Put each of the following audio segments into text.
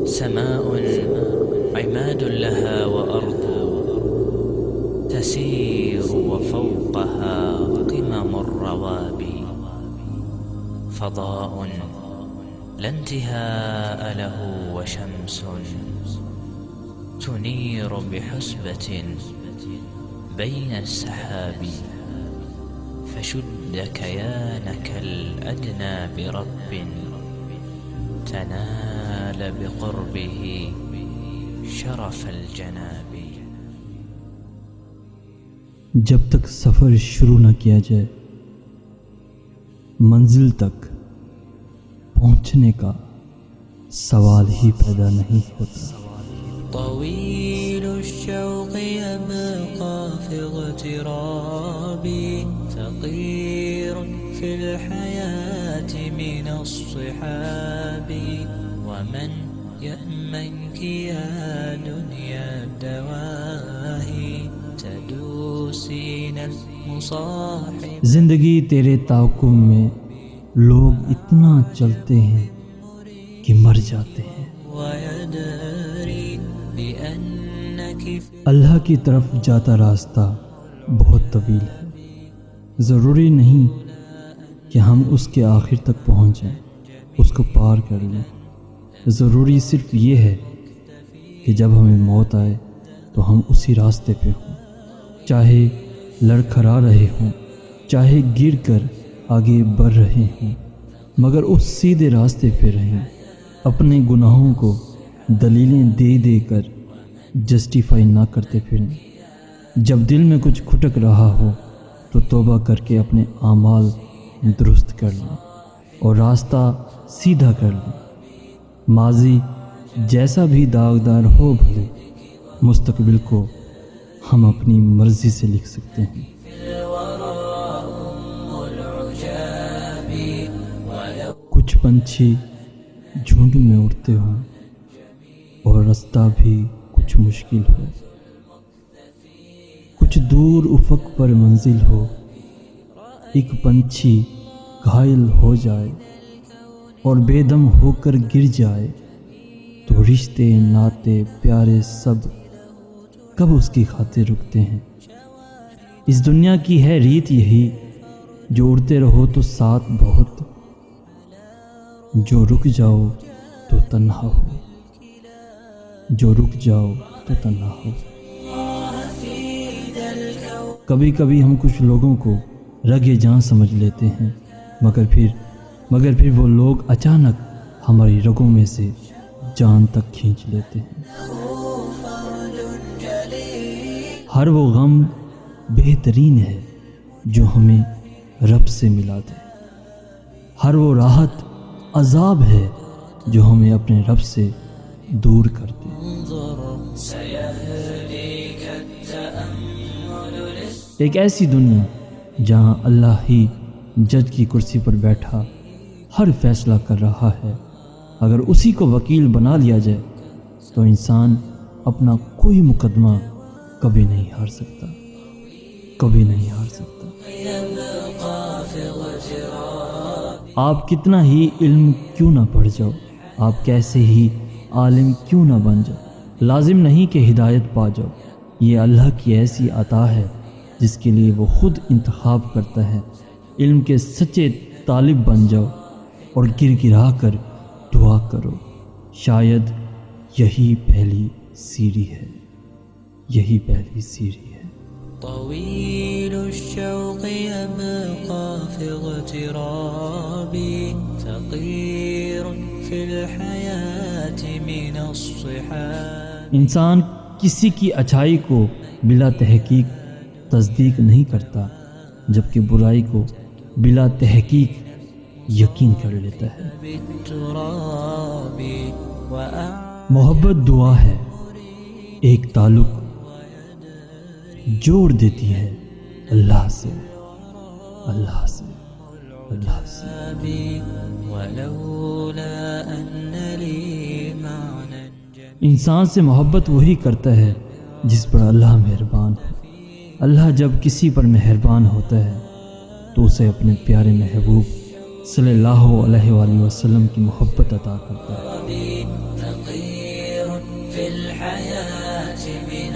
سماء عماد لها وأرض تسير وفوقها قمم الروابي، فضاء لا انتهاء له وشمس تنير بحسبة بين السحاب، فشد كيانك الأدنى برب تنال بقربه شرف الجناب۔ جب تک سفر شروع نہ کیا جائے منزل تک پہنچنے کا سوال ہی پیدا نہیں ہوتا۔ طويل الشوق يبقى في اغترابي، ثقيل في الحياة من الصحاب، ومن يأمنك يا دنيا الدواهي تدوسين المصاحب۔ زندگی تیرے تعاقب میں لوگ اتنا چلتے ہیں کہ مر جاتے ہیں۔ اللہ کی طرف جاتا راستہ بہت طویل ہے، ضروری نہیں کہ ہم اس کے آخر تک پہنچ جائیں، اس کو پار کر لیں۔ ضروری صرف یہ ہے کہ جب ہمیں موت آئے تو ہم اسی راستے پہ ہوں، چاہے لڑکھڑا رہے ہوں، چاہے گر کر آگے بڑھ رہے ہوں، مگر اس سیدھے راستے پہ رہیں، اپنے گناہوں کو دلیلیں دے دے کر جسٹیفائی نہ کرتے پھریں۔ جب دل میں کچھ کھٹک رہا ہو تو توبہ کر کے اپنے اعمال درست کر لیں اور راستہ سیدھا کر لیں۔ ماضی جیسا بھی داغدار ہو بھلے، مستقبل کو ہم اپنی مرضی سے لکھ سکتے ہیں۔ کچھ پنچھی جھنڈ میں اڑتے ہوں اور رستہ بھی کچھ مشکل ہو، کچھ دور افق پر منزل ہو، ایک پنچھی گھائل ہو جائے اور بے دم ہو کر گر جائے تو رشتے ناتے پیارے سب کب اس کی خاطر رکتے ہیں۔ اس دنیا کی ہے ریت یہی، جو اڑتے رہو تو ساتھ بہت، جو رک جاؤ تو تنہا ہو، جو رک جاؤ تو تنہا ہو۔ کبھی کبھی ہم کچھ لوگوں کو رگ جان سمجھ لیتے ہیں، مگر پھر وہ لوگ اچانک ہماری رگوں میں سے جان تک کھینچ لیتے ہیں۔ ہر وہ غم بہترین ہے جو ہمیں رب سے ملا دے، ہر وہ راحت عذاب ہے جو ہمیں اپنے رب سے دور کر دے۔ ایک ایسی دنیا جہاں اللہ ہی جج کی کرسی پر بیٹھا ہر فیصلہ کر رہا ہے، اگر اسی کو وکیل بنا لیا جائے تو انسان اپنا کوئی مقدمہ کبھی نہیں ہار سکتا، کبھی نہیں ہار سکتا۔ آپ کتنا ہی علم کیوں نہ پڑھ جاؤ، آپ کیسے ہی عالم کیوں نہ بن جاؤ، لازم نہیں کہ ہدایت پا جاؤ۔ یہ اللہ کی ایسی عطا ہے جس کے لیے وہ خود انتخاب کرتا ہے۔ علم کے سچے طالب بن جاؤ اور گر گرا کر دعا کرو، شاید یہی پہلی سیڑھی ہے، یہی پہلی سیڑھی ہے۔ طويل الشوق يبقى في اغترابي، ثقيل في الحياة من الصحاب۔ انسان کسی کی اچھائی کو بلا تحقیق تصدیق نہیں کرتا، جبکہ برائی کو بلا تحقیق یقین کر لیتا ہے۔ محبت دعا ہے، ایک تعلق جوڑ دیتی ہے اللہ سے، اللہ سے، اللہ سے۔ انسان سے محبت وہی کرتا ہے جس پر اللہ مہربان ہے۔ اللہ جب کسی پر مہربان ہوتا ہے تو اسے اپنے پیارے محبوب صلی اللہ علیہ وآلہ وسلم کی محبت عطا کرتا ہے۔ في الحياة من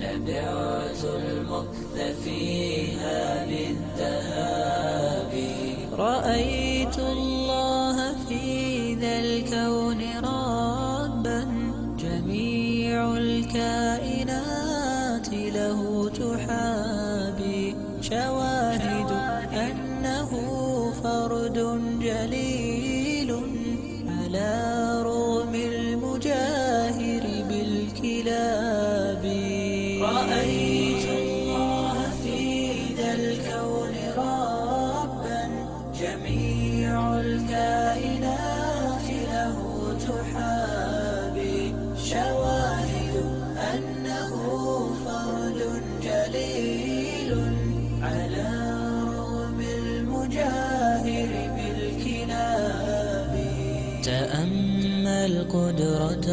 لبعت المكث فيها بالذهاب رأيت الله في ذا الكون ربا جميع الكائنات له تحابي شواهد أنه فرد جليل على رغم المجاهر بالكلاب رأيت الله في ذا الكون ربا جميع الكائنات له تحابي شواهد أنه فرد جليل على رغم المجاهر بالكلاب تأمل قدرة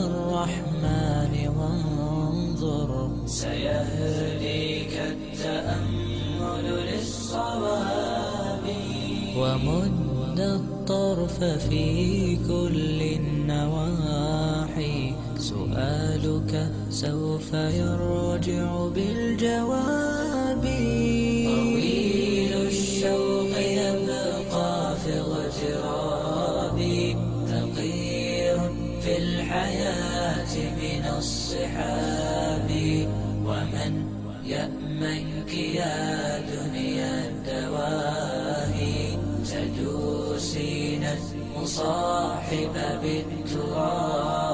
الرحمن وانظر سيهديك التأمل للصواب ومد الطرف في كل النواحي سؤالك سوف يرجع بالجواب طويل الشوق يبقى في اغترابي تغيير في الحياة من الصحاب ومن يأمنك يا دنيا الدواهي تدوسين المصاحب بالتراب